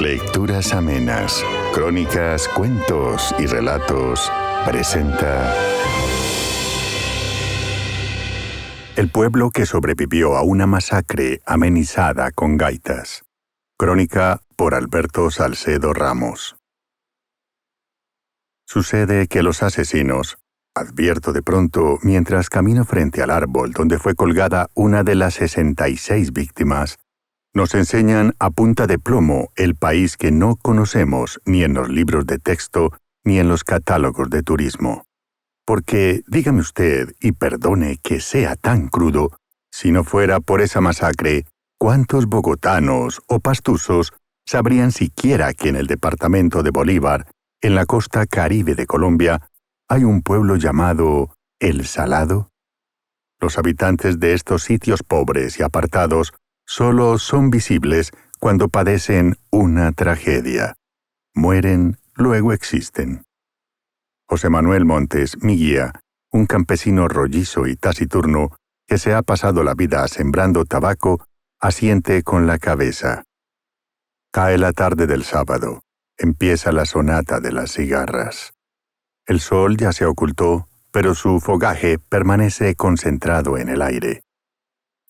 Lecturas amenas, crónicas, cuentos y relatos presenta El pueblo que sobrevivió a una masacre amenizada con gaitas. Crónica por Alberto Salcedo Ramos. Sucede que los asesinos, advierto de pronto mientras camino frente al árbol donde fue colgada una de las 66 víctimas, nos enseñan a punta de plomo el país que no conocemos ni en los libros de texto ni en los catálogos de turismo. Porque, dígame usted, y perdone que sea tan crudo, si no fuera por esa masacre, ¿cuántos bogotanos o pastusos sabrían siquiera que en el departamento de Bolívar, en la costa caribe de Colombia, hay un pueblo llamado El Salado? Los habitantes de estos sitios pobres y apartados solo son visibles cuando padecen una tragedia. Mueren, luego existen. José Manuel Montes, mi guía, un campesino rollizo y taciturno que se ha pasado la vida sembrando tabaco, asiente con la cabeza. Cae la tarde del sábado. Empieza la sonata de las cigarras. El sol ya se ocultó, pero su fogaje permanece concentrado en el aire.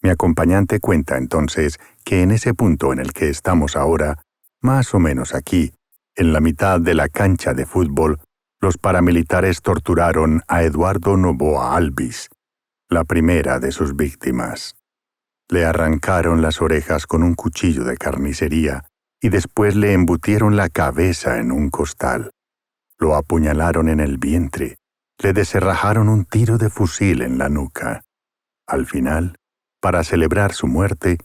Mi acompañante cuenta entonces que en ese punto en el que estamos ahora, más o menos aquí, en la mitad de la cancha de fútbol, los paramilitares torturaron a Eduardo Noboa Alvis, la primera de sus víctimas. Le arrancaron las orejas con un cuchillo de carnicería y después le embutieron la cabeza en un costal. Lo apuñalaron en el vientre, le descerrajaron un tiro de fusil en la nuca. Al final, para celebrar su muerte,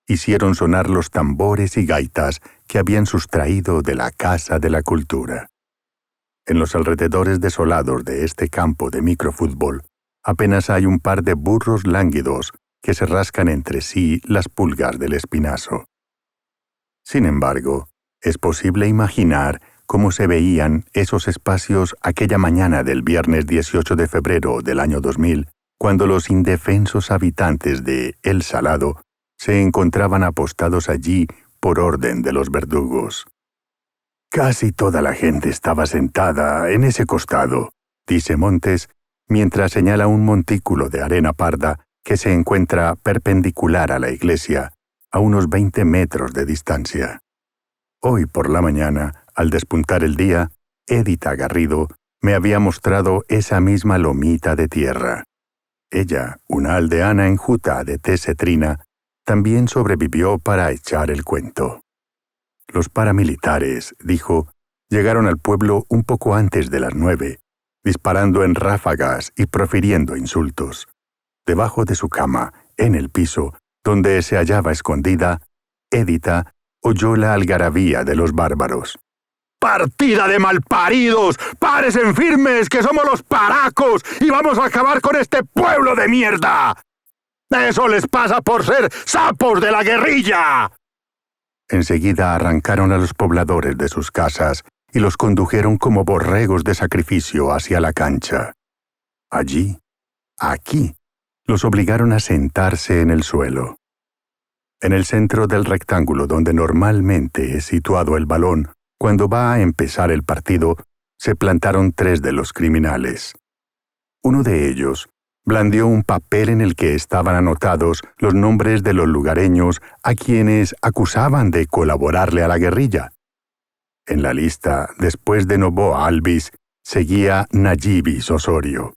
hicieron sonar los tambores y gaitas que habían sustraído de la Casa de la Cultura. En los alrededores desolados de este campo de microfútbol, apenas hay un par de burros lánguidos que se rascan entre sí las pulgas del espinazo. Sin embargo, es posible imaginar cómo se veían esos espacios aquella mañana del viernes 18 de febrero del año 2000, cuando los indefensos habitantes de El Salado se encontraban apostados allí por orden de los verdugos. Casi toda la gente estaba sentada en ese costado, dice Montes, mientras señala un montículo de arena parda que se encuentra perpendicular a la iglesia, a unos 20 metros de distancia. Hoy por la mañana, al despuntar el día, Edita Garrido me había mostrado esa misma lomita de tierra. Ella, una aldeana enjuta de tez cetrina, también sobrevivió para echar el cuento. Los paramilitares, dijo, llegaron al pueblo un poco antes de las 9, disparando en ráfagas y profiriendo insultos. Debajo de su cama, en el piso, donde se hallaba escondida, Edita oyó la algarabía de los bárbaros. ¡Partida de malparidos! ¡Párense firmes, que somos los paracos y vamos a acabar con este pueblo de mierda! ¡Eso les pasa por ser sapos de la guerrilla! Enseguida arrancaron a los pobladores de sus casas y los condujeron como borregos de sacrificio hacia la cancha. Allí, aquí, los obligaron a sentarse en el suelo. En el centro del rectángulo donde normalmente es situado el balón, cuando va a empezar el partido, se plantaron 3 de los criminales. Uno de ellos blandió un papel en el que estaban anotados los nombres de los lugareños a quienes acusaban de colaborarle a la guerrilla. En la lista, después de Noboa Alvis, seguía Nayibis Osorio.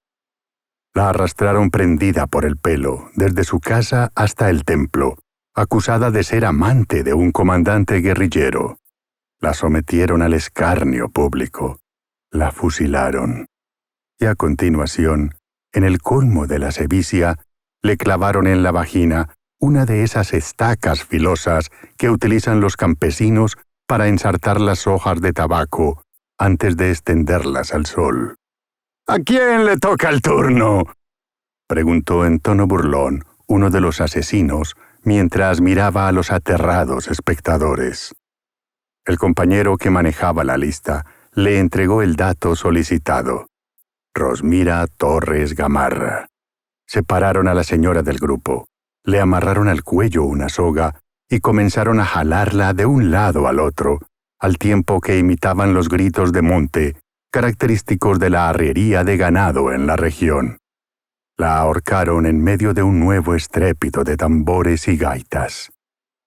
La arrastraron prendida por el pelo, desde su casa hasta el templo, acusada de ser amante de un comandante guerrillero. La sometieron al escarnio público. La fusilaron. Y a continuación, en el colmo de la sevicia, le clavaron en la vagina una de esas estacas filosas que utilizan los campesinos para ensartar las hojas de tabaco antes de extenderlas al sol. ¿A quién le toca el turno?, preguntó en tono burlón uno de los asesinos mientras miraba a los aterrados espectadores. El compañero que manejaba la lista le entregó el dato solicitado. Rosmira Torres Gamarra. Separaron a la señora del grupo, le amarraron al cuello una soga y comenzaron a jalarla de un lado al otro, al tiempo que imitaban los gritos de monte, característicos de la arriería de ganado en la región. La ahorcaron en medio de un nuevo estrépito de tambores y gaitas.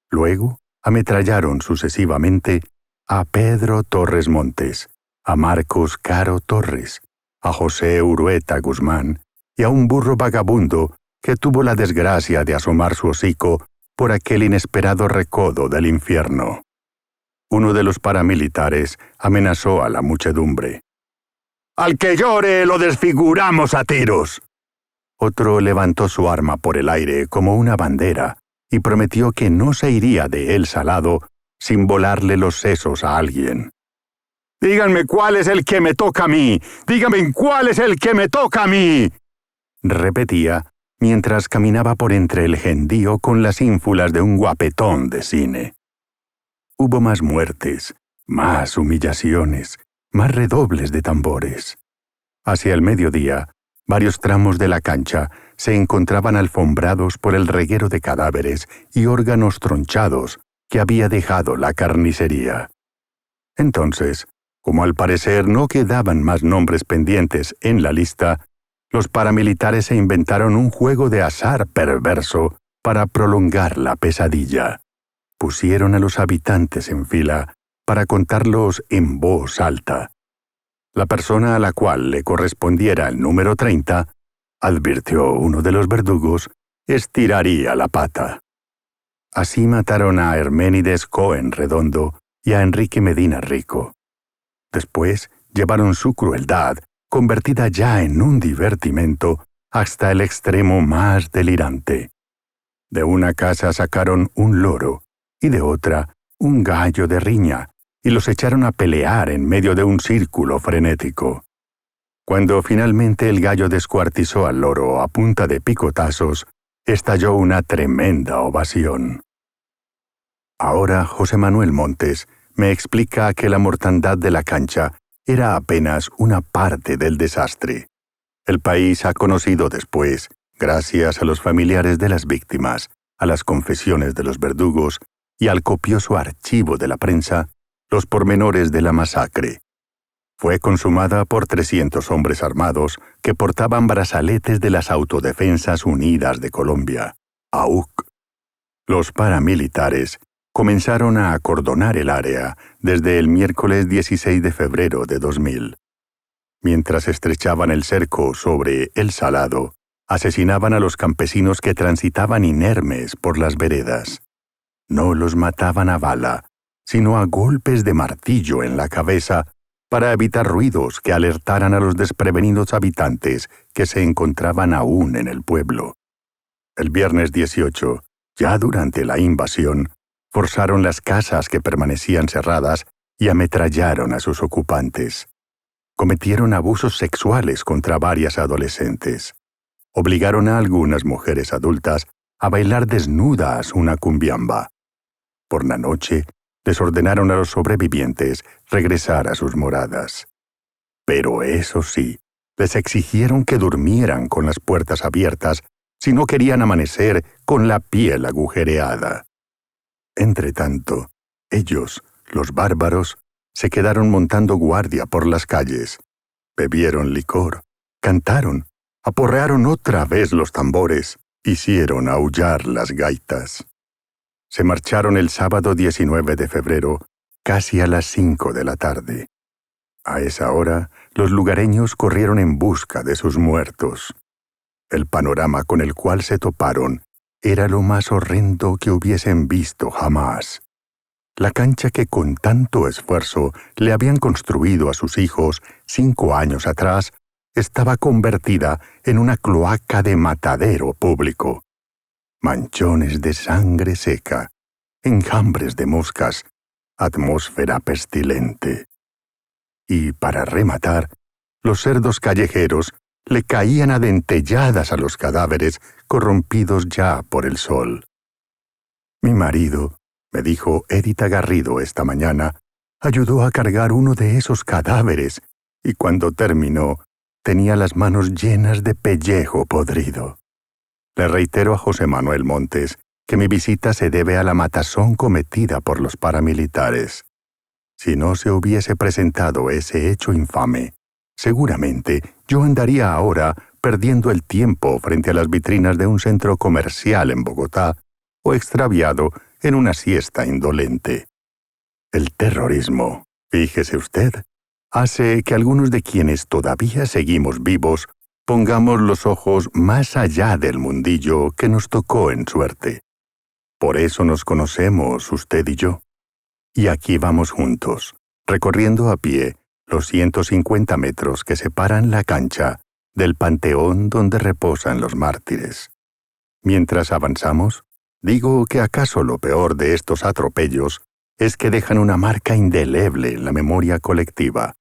Luego ametrallaron sucesivamente a Pedro Torres Montes, a Marcos Caro Torres, a José Urueta Guzmán y a un burro vagabundo que tuvo la desgracia de asomar su hocico por aquel inesperado recodo del infierno. Uno de los paramilitares amenazó a la muchedumbre. «¡Al que llore lo desfiguramos a tiros!». Otro levantó su arma por el aire como una bandera y prometió que no se iría de El Salado sin volarle los sesos a alguien. «¡Díganme cuál es el que me toca a mí! ¡Díganme cuál es el que me toca a mí!», repetía mientras caminaba por entre el gendío con las ínfulas de un guapetón de cine. Hubo más muertes, más humillaciones, más redobles de tambores. Hacia el mediodía, varios tramos de la cancha se encontraban alfombrados por el reguero de cadáveres y órganos tronchados que había dejado la carnicería. Entonces, como al parecer no quedaban más nombres pendientes en la lista, los paramilitares se inventaron un juego de azar perverso para prolongar la pesadilla. Pusieron a los habitantes en fila para contarlos en voz alta. La persona a la cual le correspondiera el número 30, advirtió uno de los verdugos, estiraría la pata. Así mataron a Herménides Cohen Redondo y a Enrique Medina Rico. Después llevaron su crueldad, convertida ya en un divertimento, hasta el extremo más delirante. De una casa sacaron un loro y de otra un gallo de riña, y los echaron a pelear en medio de un círculo frenético. Cuando finalmente el gallo descuartizó al loro a punta de picotazos, estalló una tremenda ovación. Ahora José Manuel Montes me explica que la mortandad de la cancha era apenas una parte del desastre. El país ha conocido después, gracias a los familiares de las víctimas, a las confesiones de los verdugos y al copioso archivo de la prensa, los pormenores de la masacre. Fue consumada por 300 hombres armados que portaban brazaletes de las Autodefensas Unidas de Colombia, AUC. Los paramilitares comenzaron a acordonar el área desde el miércoles 16 de febrero de 2000. Mientras estrechaban el cerco sobre El Salado, asesinaban a los campesinos que transitaban inermes por las veredas. No los mataban a bala, sino a golpes de martillo en la cabeza para evitar ruidos que alertaran a los desprevenidos habitantes que se encontraban aún en el pueblo. El viernes 18, ya durante la invasión, forzaron las casas que permanecían cerradas y ametrallaron a sus ocupantes. Cometieron abusos sexuales contra varias adolescentes. Obligaron a algunas mujeres adultas a bailar desnudas una cumbiamba. Por la noche, les ordenaron a los sobrevivientes regresar a sus moradas. Pero eso sí, les exigieron que durmieran con las puertas abiertas si no querían amanecer con la piel agujereada. Entretanto, ellos, los bárbaros, se quedaron montando guardia por las calles. Bebieron licor, cantaron, aporrearon otra vez los tambores, hicieron aullar las gaitas. Se marcharon el sábado 19 de febrero, casi a las 5 de la tarde. A esa hora, los lugareños corrieron en busca de sus muertos. El panorama con el cual se toparon era lo más horrendo que hubiesen visto jamás. La cancha que con tanto esfuerzo le habían construido a sus hijos 5 años atrás estaba convertida en una cloaca de matadero público. Manchones de sangre seca, enjambres de moscas, atmósfera pestilente. Y para rematar, los cerdos callejeros le caían a dentelladas a los cadáveres corrompidos ya por el sol. Mi marido, me dijo Edita Garrido esta mañana, ayudó a cargar uno de esos cadáveres y cuando terminó tenía las manos llenas de pellejo podrido. Le reitero a José Manuel Montes que mi visita se debe a la matazón cometida por los paramilitares. Si no se hubiese presentado ese hecho infame, seguramente yo andaría ahora perdiendo el tiempo frente a las vitrinas de un centro comercial en Bogotá o extraviado en una siesta indolente. El terrorismo, fíjese usted, hace que algunos de quienes todavía seguimos vivos pongamos los ojos más allá del mundillo que nos tocó en suerte. Por eso nos conocemos, usted y yo. Y aquí vamos juntos, recorriendo a pie los 150 metros que separan la cancha del panteón donde reposan los mártires. Mientras avanzamos, digo que acaso lo peor de estos atropellos es que dejan una marca indeleble en la memoria colectiva.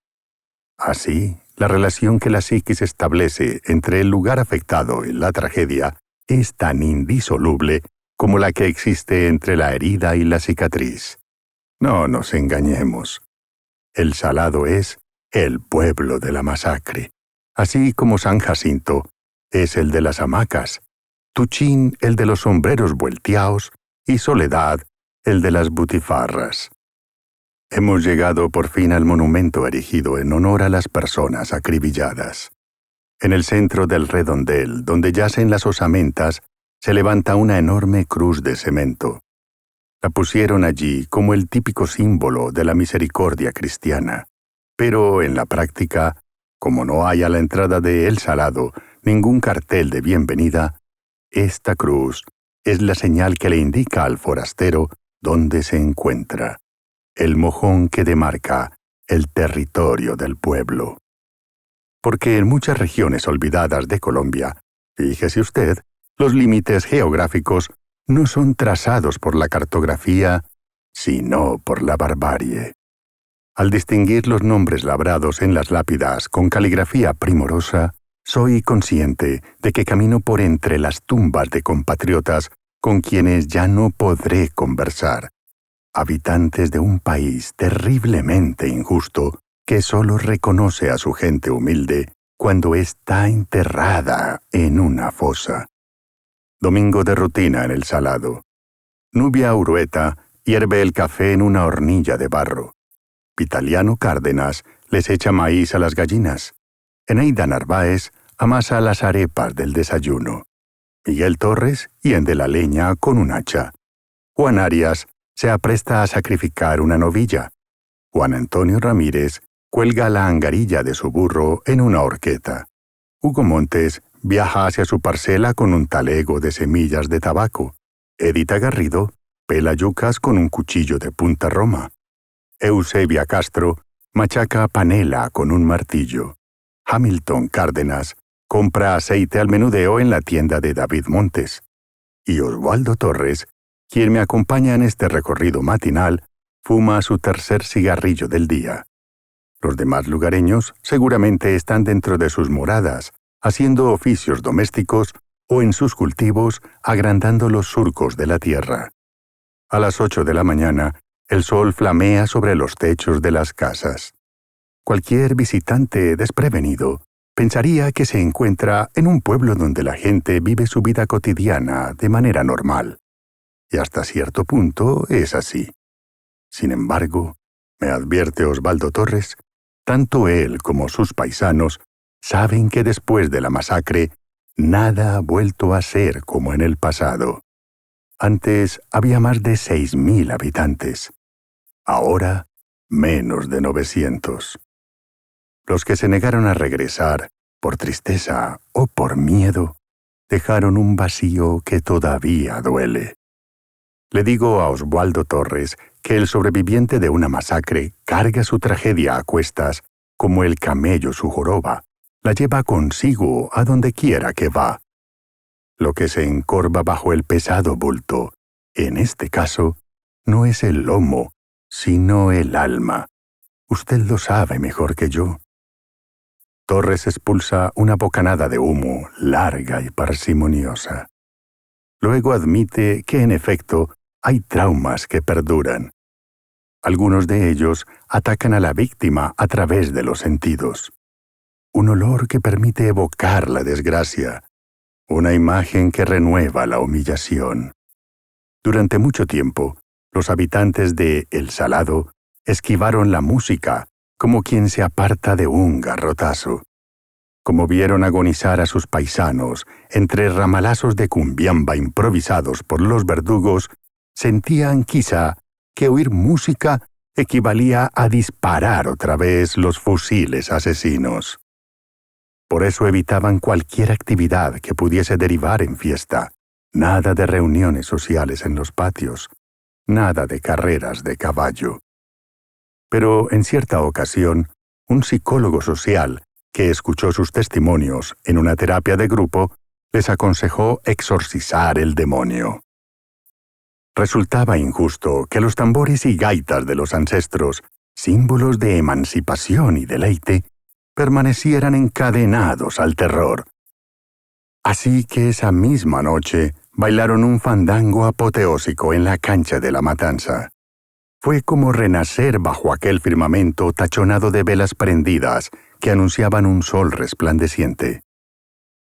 Así, la relación que la psiquis establece entre el lugar afectado y la tragedia es tan indisoluble como la que existe entre la herida y la cicatriz. No nos engañemos. El Salado es el pueblo de la masacre, así como San Jacinto es el de las hamacas, Tuchín el de los sombreros vuelteaos y Soledad el de las butifarras. Hemos llegado por fin al monumento erigido en honor a las personas acribilladas. En el centro del redondel, donde yacen las osamentas, se levanta una enorme cruz de cemento. La pusieron allí como el típico símbolo de la misericordia cristiana. Pero en la práctica, como no hay a la entrada de El Salado ningún cartel de bienvenida, esta cruz es la señal que le indica al forastero dónde se encuentra, el mojón que demarca el territorio del pueblo. Porque en muchas regiones olvidadas de Colombia, fíjese usted, los límites geográficos no son trazados por la cartografía, sino por la barbarie. Al distinguir los nombres labrados en las lápidas con caligrafía primorosa, soy consciente de que camino por entre las tumbas de compatriotas con quienes ya no podré conversar, habitantes de un país terriblemente injusto que solo reconoce a su gente humilde cuando está enterrada en una fosa. Domingo de rutina en El Salado. Nubia Urueta hierve el café en una hornilla de barro. Vitaliano Cárdenas les echa maíz a las gallinas. Eneida Narváez amasa las arepas del desayuno. Miguel Torres hiende la leña con un hacha. Juan Arias se apresta a sacrificar una novilla. Juan Antonio Ramírez cuelga la angarilla de su burro en una horqueta. Hugo Montes viaja hacia su parcela con un talego de semillas de tabaco. Edita Garrido pela yucas con un cuchillo de punta roma. Eusebia Castro machaca panela con un martillo. Hamilton Cárdenas compra aceite al menudeo en la tienda de David Montes. Y Oswaldo Torres, quien me acompaña en este recorrido matinal, fuma su tercer cigarrillo del día. Los demás lugareños seguramente están dentro de sus moradas, haciendo oficios domésticos o en sus cultivos agrandando los surcos de la tierra. A las 8 de la mañana, el sol flamea sobre los techos de las casas. Cualquier visitante desprevenido pensaría que se encuentra en un pueblo donde la gente vive su vida cotidiana de manera normal. Y hasta cierto punto es así. Sin embargo, me advierte Osvaldo Torres, tanto él como sus paisanos saben que después de la masacre, nada ha vuelto a ser como en el pasado. Antes había más de 6.000 habitantes. Ahora, menos de 900. Los que se negaron a regresar, por tristeza o por miedo, dejaron un vacío que todavía duele. Le digo a Oswaldo Torres que el sobreviviente de una masacre carga su tragedia a cuestas como el camello su joroba, la lleva consigo a donde quiera que va. Lo que se encorva bajo el pesado bulto, en este caso, no es el lomo, sino el alma. Usted lo sabe mejor que yo. Torres expulsa una bocanada de humo larga y parsimoniosa. Luego admite que, en efecto, hay traumas que perduran. Algunos de ellos atacan a la víctima a través de los sentidos. Un olor que permite evocar la desgracia. Una imagen que renueva la humillación. Durante mucho tiempo, los habitantes de El Salado esquivaron la música como quien se aparta de un garrotazo. Como vieron agonizar a sus paisanos entre ramalazos de cumbiamba improvisados por los verdugos, sentían quizá que oír música equivalía a disparar otra vez los fusiles asesinos. Por eso evitaban cualquier actividad que pudiese derivar en fiesta, nada de reuniones sociales en los patios, nada de carreras de caballo. Pero en cierta ocasión, un psicólogo social que escuchó sus testimonios en una terapia de grupo les aconsejó exorcizar el demonio. Resultaba injusto que los tambores y gaitas de los ancestros, símbolos de emancipación y deleite, permanecieran encadenados al terror. Así que esa misma noche bailaron un fandango apoteósico en la cancha de la matanza. Fue como renacer bajo aquel firmamento tachonado de velas prendidas que anunciaban un sol resplandeciente.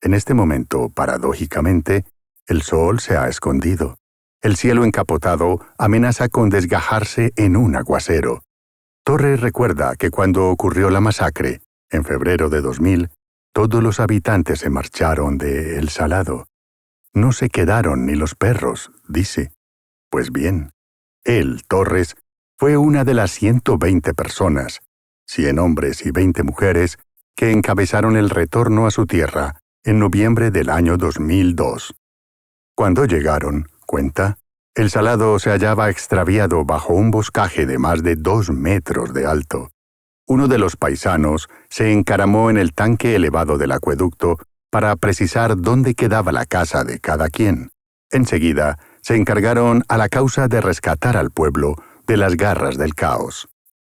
En este momento, paradójicamente, el sol se ha escondido. El cielo encapotado amenaza con desgajarse en un aguacero. Torres recuerda que cuando ocurrió la masacre, en febrero de 2000, todos los habitantes se marcharon de El Salado. No se quedaron ni los perros, dice. Pues bien, él, Torres, fue una de las 120 personas, 100 hombres y 20 mujeres, que encabezaron el retorno a su tierra en noviembre del año 2002. Cuando llegaron, cuenta, El Salado se hallaba extraviado bajo un boscaje de más de 2 metros de alto. Uno de los paisanos se encaramó en el tanque elevado del acueducto para precisar dónde quedaba la casa de cada quien. Enseguida, se encargaron a la causa de rescatar al pueblo de las garras del caos.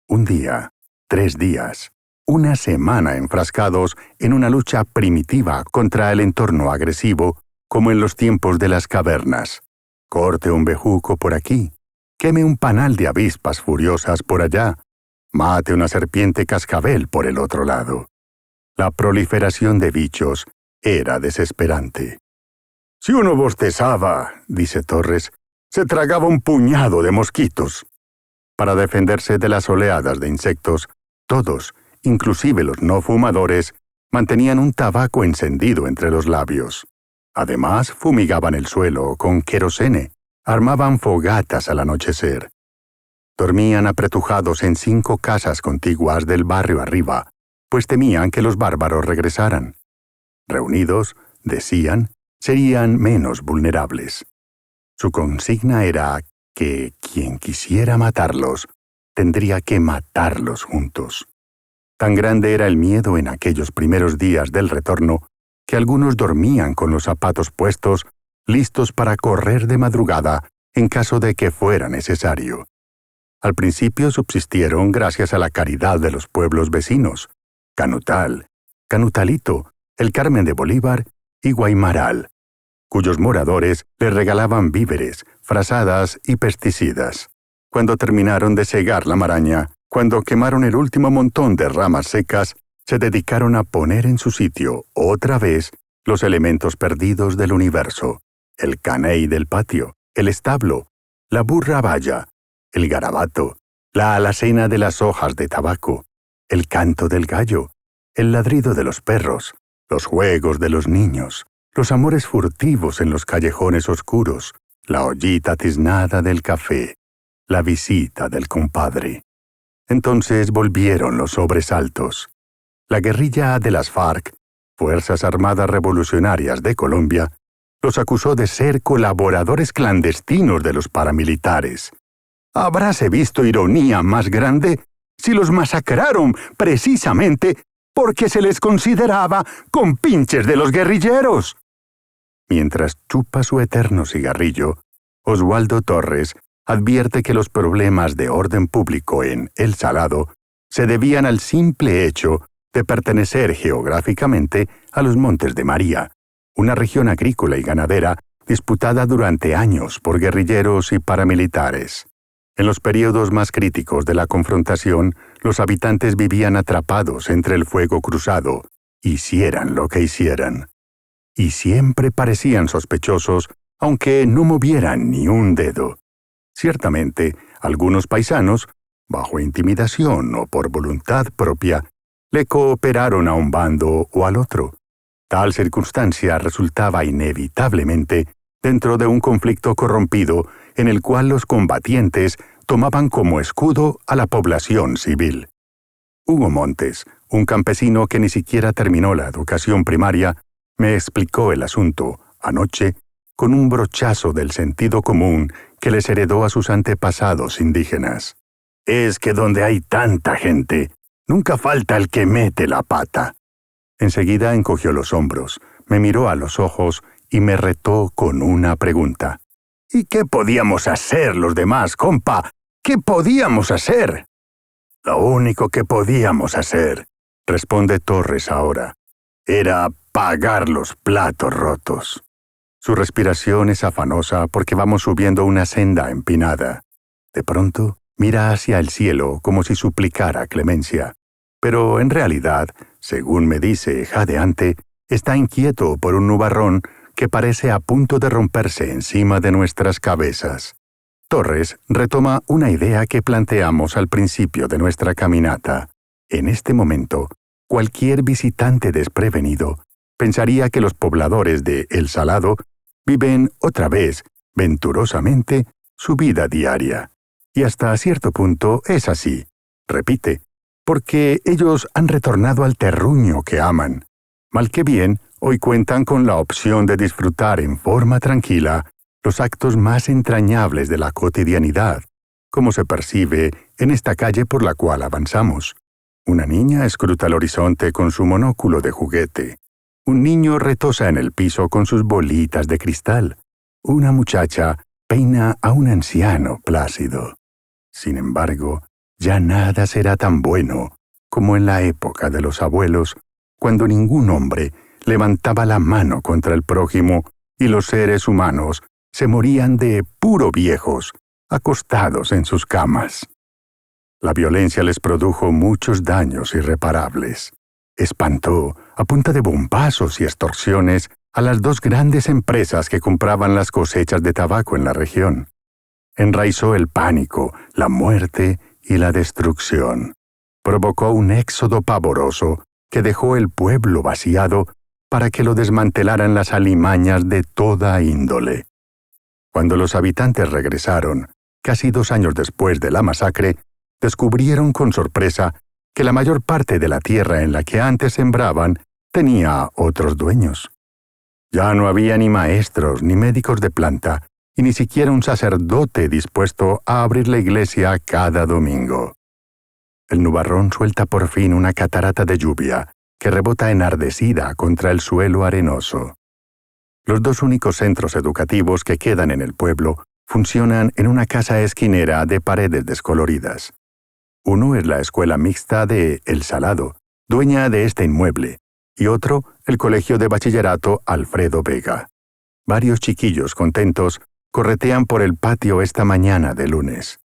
Un día, 3 días, una semana enfrascados en una lucha primitiva contra el entorno agresivo, como en los tiempos de las cavernas. Corte un bejuco por aquí, queme un panal de avispas furiosas por allá, mate una serpiente cascabel por el otro lado. La proliferación de bichos era desesperante. Si uno bostezaba, dice Torres, se tragaba un puñado de mosquitos. Para defenderse de las oleadas de insectos, todos, inclusive los no fumadores, mantenían un tabaco encendido entre los labios. Además, fumigaban el suelo con querosene, armaban fogatas al anochecer. Dormían apretujados en 5 casas contiguas del barrio arriba, pues temían que los bárbaros regresaran. Reunidos, decían, serían menos vulnerables. Su consigna era que quien quisiera matarlos, tendría que matarlos juntos. Tan grande era el miedo en aquellos primeros días del retorno, que algunos dormían con los zapatos puestos, listos para correr de madrugada en caso de que fuera necesario. Al principio subsistieron gracias a la caridad de los pueblos vecinos, Canutal, Canutalito, El Carmen de Bolívar y Guaymaral, cuyos moradores les regalaban víveres, frazadas y pesticidas. Cuando terminaron de segar la maraña, cuando quemaron el último montón de ramas secas, se dedicaron a poner en su sitio, otra vez, los elementos perdidos del universo: el caney del patio, el establo, la burra valla, el garabato, la alacena de las hojas de tabaco, el canto del gallo, el ladrido de los perros, los juegos de los niños, los amores furtivos en los callejones oscuros, la ollita tiznada del café, la visita del compadre. Entonces volvieron los sobresaltos. La guerrilla de las FARC, Fuerzas Armadas Revolucionarias de Colombia, los acusó de ser colaboradores clandestinos de los paramilitares. ¿Habráse visto ironía más grande si los masacraron precisamente porque se les consideraba compinches de los guerrilleros? Mientras chupa su eterno cigarrillo, Oswaldo Torres advierte que los problemas de orden público en El Salado se debían al simple hecho de pertenecer geográficamente a los Montes de María, una región agrícola y ganadera disputada durante años por guerrilleros y paramilitares. En los periodos más críticos de la confrontación, los habitantes vivían atrapados entre el fuego cruzado, hicieran lo que hicieran. Y siempre parecían sospechosos, aunque no movieran ni un dedo. Ciertamente, algunos paisanos, bajo intimidación o por voluntad propia, le cooperaron a un bando o al otro. Tal circunstancia resultaba inevitablemente dentro de un conflicto corrompido en el cual los combatientes tomaban como escudo a la población civil. Hugo Montes, un campesino que ni siquiera terminó la educación primaria, me explicó el asunto, anoche, con un brochazo del sentido común que les heredó a sus antepasados indígenas. Es que donde hay tanta gente, nunca falta el que mete la pata. Enseguida encogió los hombros, me miró a los ojos y me retó con una pregunta. ¿Y qué podíamos hacer los demás, compa? ¿Qué podíamos hacer? Lo único que podíamos hacer, responde Torres ahora, era pagar los platos rotos. Su respiración es afanosa porque vamos subiendo una senda empinada. De pronto, mira hacia el cielo como si suplicara clemencia. Pero en realidad, según me dice jadeante, está inquieto por un nubarrón que parece a punto de romperse encima de nuestras cabezas. Torres retoma una idea que planteamos al principio de nuestra caminata. En este momento, cualquier visitante desprevenido pensaría que los pobladores de El Salado viven otra vez, venturosamente, su vida diaria. Y hasta cierto punto es así, repite, porque ellos han retornado al terruño que aman. Mal que bien, hoy cuentan con la opción de disfrutar en forma tranquila los actos más entrañables de la cotidianidad, como se percibe en esta calle por la cual avanzamos. Una niña escruta el horizonte con su monóculo de juguete. Un niño retosa en el piso con sus bolitas de cristal. Una muchacha peina a un anciano plácido. Sin embargo, ya nada será tan bueno como en la época de los abuelos, cuando ningún hombre levantaba la mano contra el prójimo y los seres humanos se morían de puro viejos, acostados en sus camas. La violencia les produjo muchos daños irreparables. Espantó, a punta de bombazos y extorsiones, a las dos grandes empresas que compraban las cosechas de tabaco en la región. Enraizó el pánico, la muerte y la destrucción. Provocó un éxodo pavoroso que dejó el pueblo vaciado para que lo desmantelaran las alimañas de toda índole. Cuando los habitantes regresaron, casi 2 años después de la masacre, descubrieron con sorpresa que la mayor parte de la tierra en la que antes sembraban tenía otros dueños. Ya no había ni maestros ni médicos de planta, y ni siquiera un sacerdote dispuesto a abrir la iglesia cada domingo. El nubarrón suelta por fin una catarata de lluvia que rebota enardecida contra el suelo arenoso. Los 2 únicos centros educativos que quedan en el pueblo funcionan en una casa esquinera de paredes descoloridas. Uno es la escuela mixta de El Salado, dueña de este inmueble, y otro, el colegio de bachillerato Alfredo Vega. Varios chiquillos contentos corretean por el patio esta mañana de lunes.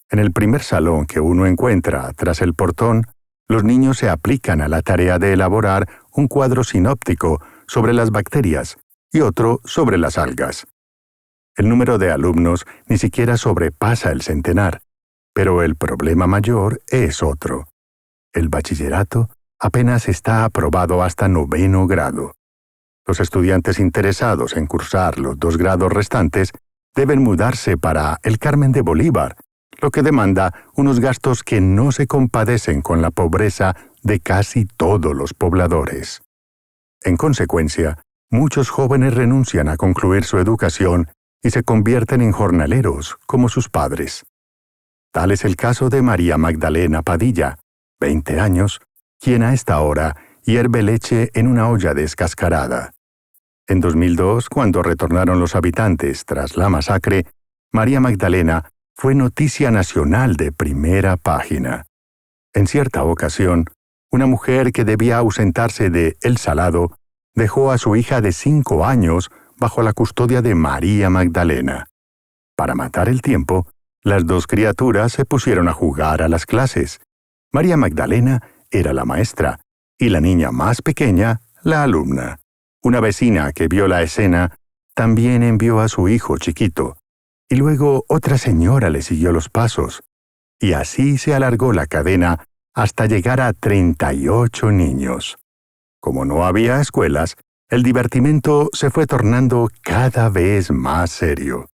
En el primer salón que uno encuentra tras el portón, los niños se aplican a la tarea de elaborar un cuadro sinóptico sobre las bacterias y otro sobre las algas. El número de alumnos ni siquiera sobrepasa el centenar, pero el problema mayor es otro. El bachillerato apenas está aprobado hasta 9º grado. Los estudiantes interesados en cursar los 2 grados restantes deben mudarse para el Carmen de Bolívar, lo que demanda unos gastos que no se compadecen con la pobreza de casi todos los pobladores. En consecuencia, muchos jóvenes renuncian a concluir su educación y se convierten en jornaleros, como sus padres. Tal es el caso de María Magdalena Padilla, 20 años, quien a esta hora hierve leche en una olla descascarada. En 2002, cuando retornaron los habitantes tras la masacre, María Magdalena fue noticia nacional de primera página. En cierta ocasión, una mujer que debía ausentarse de El Salado dejó a su hija de 5 años bajo la custodia de María Magdalena. Para matar el tiempo, las 2 criaturas se pusieron a jugar a las clases. María Magdalena era la maestra y la niña más pequeña, la alumna. Una vecina que vio la escena también envió a su hijo chiquito, y luego otra señora le siguió los pasos. y así se alargó la cadena hasta llegar a 38 niños. Como no había escuelas, el divertimento se fue tornando cada vez más serio.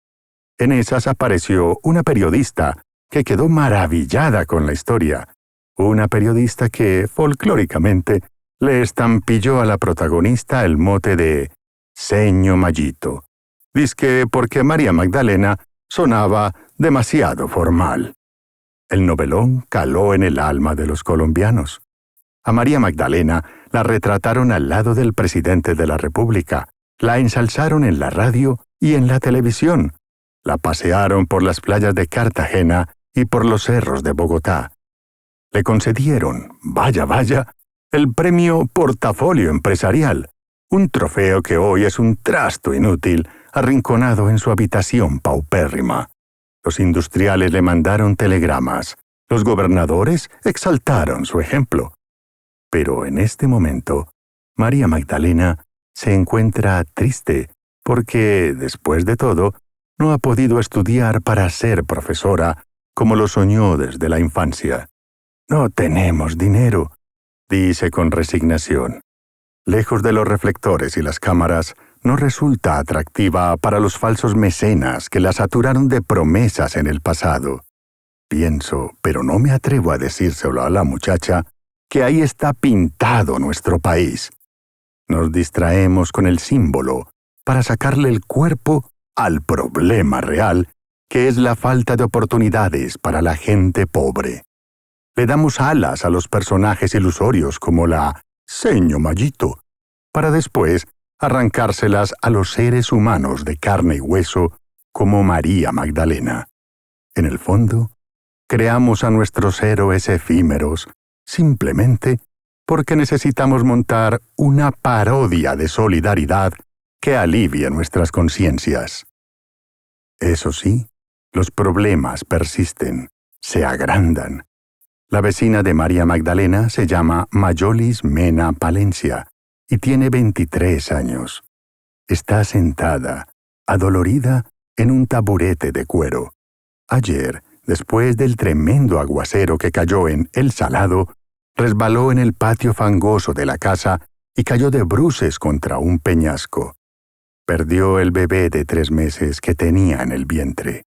En esas apareció una periodista que quedó maravillada con la historia. Una periodista que, folclóricamente, le estampilló a la protagonista el mote de Seño Mallito. Dizque porque María Magdalena sonaba demasiado formal. El novelón caló en el alma de los colombianos. A María Magdalena la retrataron al lado del presidente de la República, la ensalzaron en la radio y en la televisión, la pasearon por las playas de Cartagena y por los cerros de Bogotá. Le concedieron, vaya, el premio Portafolio Empresarial, un trofeo que hoy es un trasto inútil, arrinconado en su habitación paupérrima. Los industriales le mandaron telegramas, los gobernadores exaltaron su ejemplo. Pero en este momento, María Magdalena se encuentra triste porque, después de todo, no ha podido estudiar para ser profesora como lo soñó desde la infancia. No tenemos dinero, dice con resignación. Lejos de los reflectores y las cámaras, no resulta atractiva para los falsos mecenas que la saturaron de promesas en el pasado. Pienso, pero no me atrevo a decírselo a la muchacha, que ahí está pintado nuestro país. Nos distraemos con el símbolo para sacarle el cuerpo al problema real, que es la falta de oportunidades para la gente pobre. Le damos alas a los personajes ilusorios como la Seño Mallito, para después arrancárselas a los seres humanos de carne y hueso como María Magdalena. En el fondo, creamos a nuestros héroes efímeros simplemente porque necesitamos montar una parodia de solidaridad que alivie nuestras conciencias. Eso sí, los problemas persisten, se agrandan. La vecina de María Magdalena se llama Mayolis Mena Palencia y tiene 23 años. Está sentada, adolorida, en un taburete de cuero. Ayer, después del tremendo aguacero que cayó en El Salado, resbaló en el patio fangoso de la casa y cayó de bruces contra un peñasco. Perdió el bebé de 3 meses que tenía en el vientre.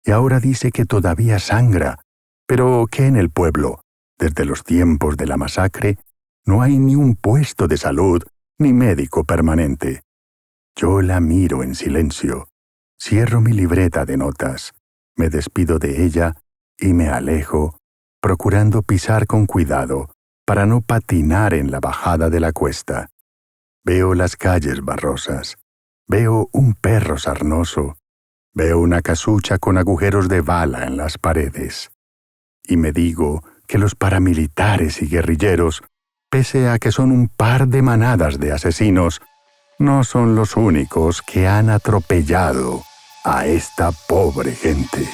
Y ahora dice que todavía sangra, pero que en el pueblo, desde los tiempos de la masacre, no hay ni un puesto de salud ni médico permanente. Yo la miro en silencio, cierro mi libreta de notas, me despido de ella y me alejo, procurando pisar con cuidado para no patinar en la bajada de la cuesta. Veo las calles barrosas, veo un perro sarnoso, veo una casucha con agujeros de bala en las paredes. Y me digo que los paramilitares y guerrilleros, pese a que son un par de manadas de asesinos, no son los únicos que han atropellado a esta pobre gente.